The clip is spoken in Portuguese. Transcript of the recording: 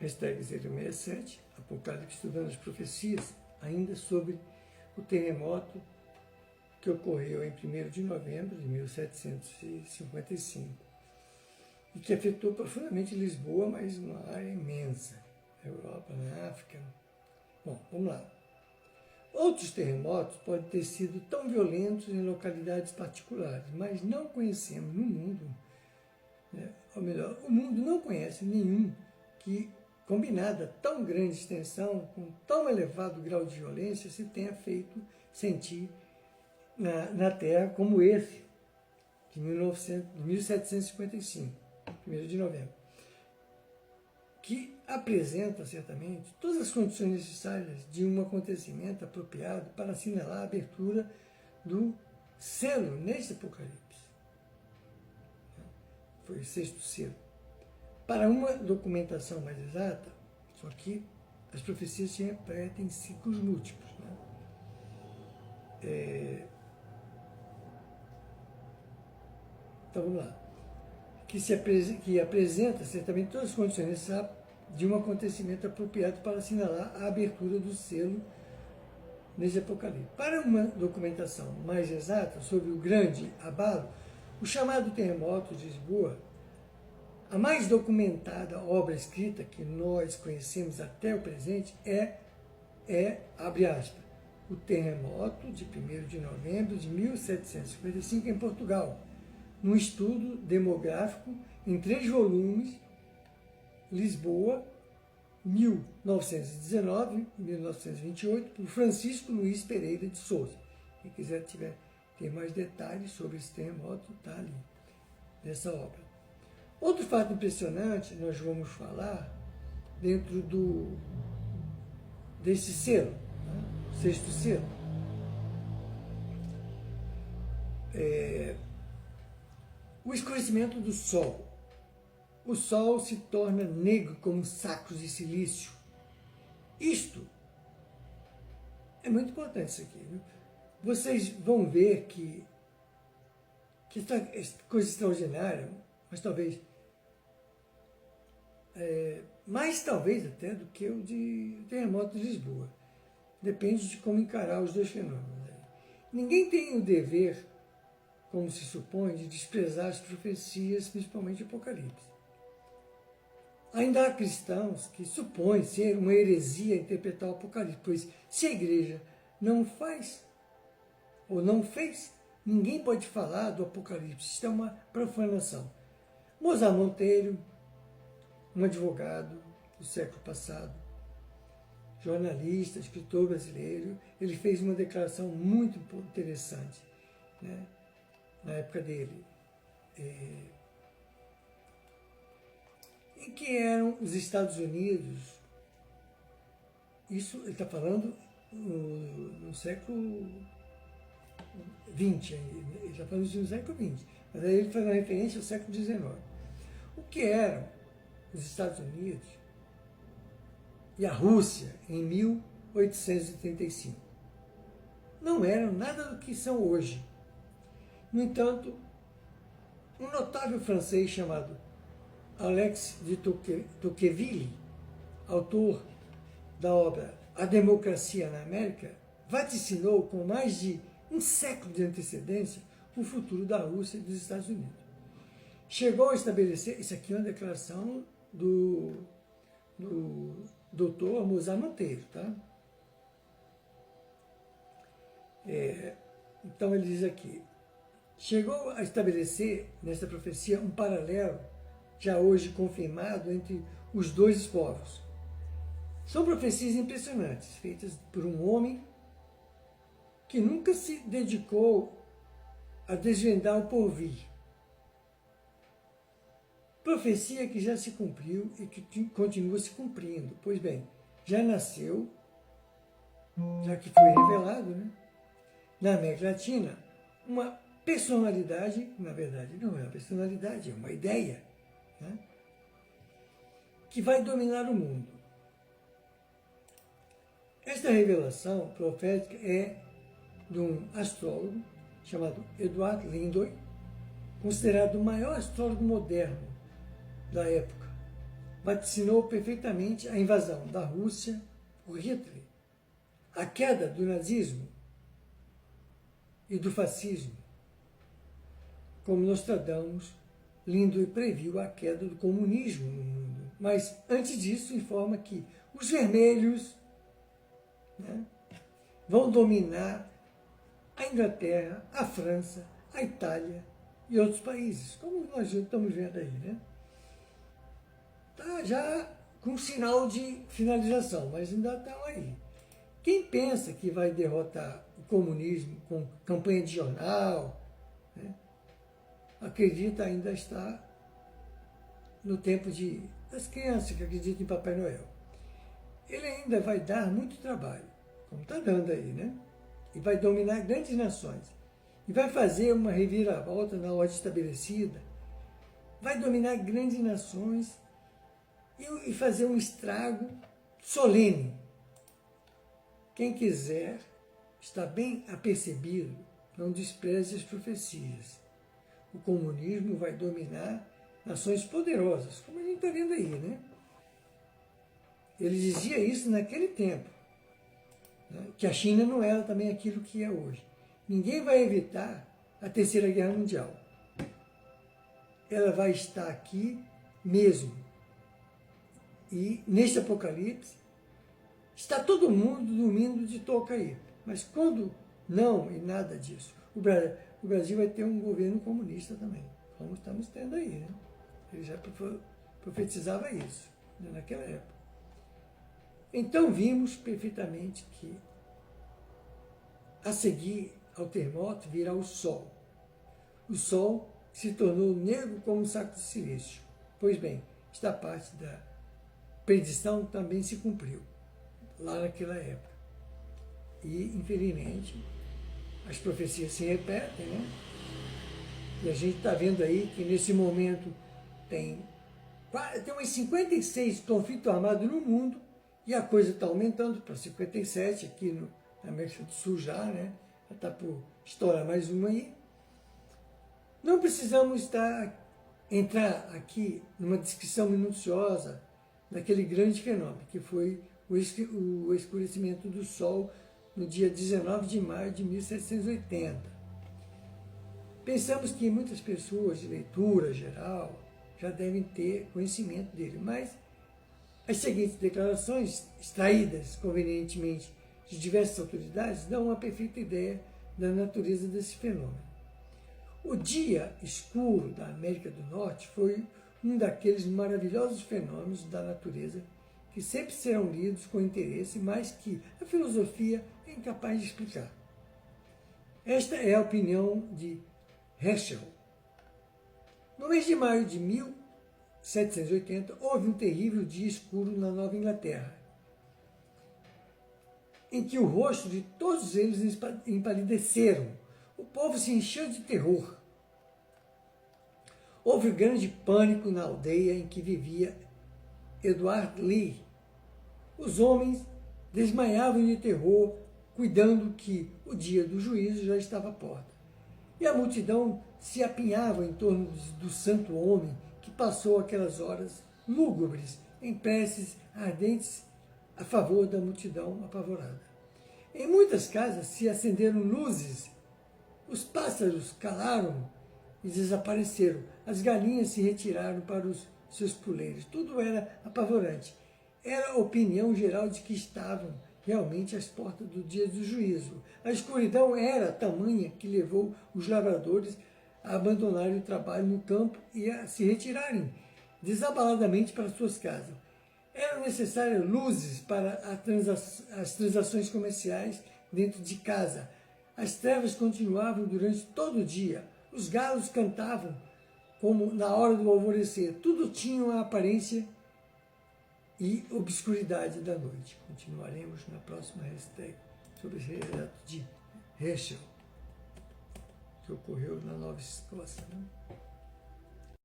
#067, Apocalipse estudando as profecias, ainda sobre o terremoto que ocorreu em 1º de novembro de 1755 e que afetou profundamente Lisboa, mas uma área imensa, na Europa, na África. Bom, vamos lá. Outros terremotos podem ter sido tão violentos em localidades particulares, mas não conhecemos no mundo, ou melhor, o mundo não conhece nenhum que, combinada tão grande extensão, com tão elevado grau de violência, se tenha feito sentir na Terra como esse, de 1755, 1º de novembro, que apresenta, certamente, todas as condições necessárias de um acontecimento apropriado para assinalar a abertura do selo neste Apocalipse. Foi o 6º selo. Para uma documentação mais exata, só que as profecias se repetem em ciclos múltiplos. Então vamos lá. Que apresenta certamente todas as condições necessárias de um acontecimento apropriado para assinalar a abertura do selo nesse Apocalipse. Para uma documentação mais exata sobre o grande abalo, o chamado terremoto de Lisboa, a mais documentada obra escrita que nós conhecemos até o presente abre aspas, o terremoto de 1º de novembro de 1755 em Portugal, num estudo demográfico em 3 volumes, Lisboa, 1919-1928, por Francisco Luiz Pereira de Souza. Quem quiser ter mais detalhes sobre esse terremoto, está ali, nessa obra. Outro fato impressionante, nós vamos falar dentro desse selo, o 6º selo. O escurecimento do Sol. O Sol se torna negro como sacos de silício. Isto é muito importante isso aqui. Viu? Vocês vão ver que essa coisa extraordinária, mas talvez, mais talvez até do que o de terremoto de Lisboa. Depende de como encarar os dois fenômenos. Ninguém tem o dever, como se supõe, de desprezar as profecias, principalmente o Apocalipse. Ainda há cristãos que supõem ser uma heresia interpretar o Apocalipse, pois se a igreja não faz, ou não fez, ninguém pode falar do Apocalipse. Isso é uma profanação. Mozart Monteiro, um advogado do século passado, jornalista, escritor brasileiro, ele fez uma declaração muito interessante, na época dele, em que eram os Estados Unidos, isso ele está falando no século XX, ele está falando isso no século XX, mas aí ele faz uma referência ao século XIX. O que eram os Estados Unidos e a Rússia em 1835? Não eram nada do que são hoje. No entanto, um notável francês chamado Alex de Tocqueville, autor da obra A Democracia na América, vaticinou com mais de um século de antecedência o futuro da Rússia e dos Estados Unidos. Chegou a estabelecer, isso aqui é uma declaração do doutor Mozart Monteiro, tá? Então ele diz aqui, chegou a estabelecer nessa profecia um paralelo já hoje confirmado entre os dois povos. São profecias impressionantes, feitas por um homem que nunca se dedicou a desvendar o porvir. Profecia que já se cumpriu e que continua se cumprindo. Pois bem, já nasceu, já que foi revelado, na América Latina, uma personalidade, na verdade não é uma personalidade, é uma ideia, que vai dominar o mundo. Esta revelação profética é de um astrólogo chamado Edward Lindoy, considerado o maior astrólogo moderno da época, vaticinou perfeitamente a invasão da Rússia por Hitler, a queda do nazismo e do fascismo, como Nostradamus lindo e previu a queda do comunismo no mundo. Mas, antes disso, informa que os vermelhos, né, vão dominar a Inglaterra, a França, a Itália e outros países, como nós estamos vendo aí, né? Tá já com sinal de finalização, mas ainda estão aí. Quem pensa que vai derrotar o comunismo com campanha de jornal, né, acredita ainda estar no tempo das crianças que acreditam em Papai Noel. Ele ainda vai dar muito trabalho, como está dando aí, né? E vai dominar grandes nações. E vai fazer uma reviravolta na ordem estabelecida. Vai dominar grandes nações e fazer um estrago solene. Quem quiser, está bem apercebido, não despreze as profecias. O comunismo vai dominar nações poderosas, como a gente está vendo aí, né? Ele dizia isso naquele tempo, né? Que a China não era também aquilo que é hoje. Ninguém vai evitar a Terceira Guerra Mundial. Ela vai estar aqui mesmo. E neste Apocalipse, está todo mundo dormindo de touca aí. Mas quando não, e nada disso, o Brasil vai ter um governo comunista também, como estamos tendo aí, né? Ele já profetizava isso, né, naquela época. Então vimos perfeitamente que a seguir ao termómetro virá o Sol. O Sol se tornou negro como um saco de silício. Pois bem, esta parte da predição também se cumpriu lá naquela época. E, infelizmente, as profecias se repetem, né? E a gente está vendo aí que nesse momento tem umas 56 conflitos armados no mundo e a coisa está aumentando para 57 aqui na América do Sul já, né? Já está por estourar mais uma aí. Não precisamos entrar aqui numa descrição minuciosa daquele grande fenômeno que foi o escurecimento do Sol no dia 19 de maio de 1780. Pensamos que muitas pessoas de leitura geral já devem ter conhecimento dele, mas as seguintes declarações, extraídas convenientemente de diversas autoridades, dão uma perfeita ideia da natureza desse fenômeno. O dia escuro da América do Norte foi um daqueles maravilhosos fenômenos da natureza que sempre serão lidos com interesse, mas que a filosofia é incapaz de explicar. Esta é a opinião de Herschel. No mês de maio de 1780, houve um terrível dia escuro na Nova Inglaterra, em que o rosto de todos eles empalideceram. O povo se encheu de terror. Houve grande pânico na aldeia em que vivia Edward Lee. Os homens desmaiavam de terror, cuidando que o dia do juízo já estava à porta. E a multidão se apinhava em torno do santo homem que passou aquelas horas lúgubres em preces ardentes a favor da multidão apavorada. Em muitas casas se acenderam luzes, os pássaros calaram e desapareceram, as galinhas se retiraram para os seus puleiros. Tudo era apavorante. Era a opinião geral de que estavam realmente às portas do dia do juízo. A escuridão era tamanha que levou os lavradores a abandonarem o trabalho no campo e a se retirarem desabaladamente para suas casas. Eram necessárias luzes para as transações comerciais dentro de casa. As trevas continuavam durante todo o dia. Os galos cantavam como na hora do alvorecer. Tudo tinha a aparência e obscuridade da noite. Continuaremos na próxima hashtag sobre esse relato de Herschel, que ocorreu na Nova Escócia, né?